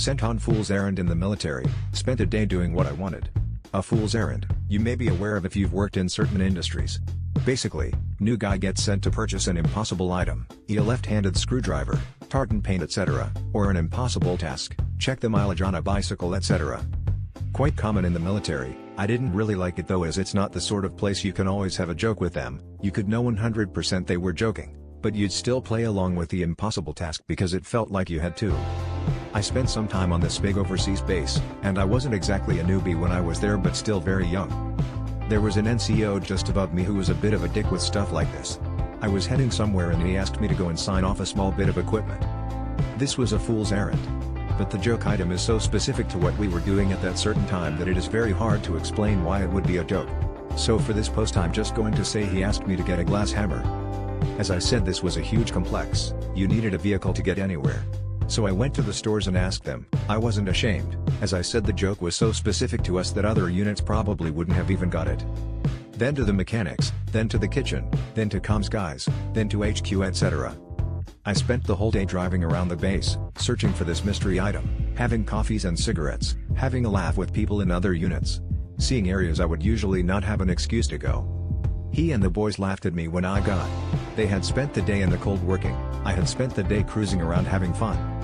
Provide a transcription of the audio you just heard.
Sent on fool's errand in the military, spent a day doing what I wanted. A fool's errand, you may be aware of if you've worked in certain industries. Basically, new guy gets sent to purchase an impossible item, a left-handed screwdriver, tartan paint etc., or an impossible task, check the mileage on a bicycle etc. Quite common in the military. I didn't really like it though, as it's not the sort of place you can always have a joke with them. You could know 100% they were joking, but you'd still play along with the impossible task because it felt like you had to. I spent some time on this big overseas base, and I wasn't exactly a newbie when I was there but still very young. There was an NCO just above me who was a bit of a dick with stuff like this. I was heading somewhere and he asked me to go and sign off a small bit of equipment. This was a fool's errand. But the joke item is so specific to what we were doing at that certain time that it is very hard to explain why it would be a joke. So for this post I'm just going to say he asked me to get a glass hammer. As I said, this was a huge complex, you needed a vehicle to get anywhere. So I went to the stores and asked them. I wasn't ashamed, as I said the joke was so specific to us that other units probably wouldn't have even got it. Then to the mechanics, then to the kitchen, then to comms guys, then to HQ etc. I spent the whole day driving around the base, searching for this mystery item, having coffees and cigarettes, having a laugh with people in other units, seeing areas I would usually not have an excuse to go. He and the boys laughed at me when I got. They had spent the day in the cold working, I had spent the day cruising around having fun.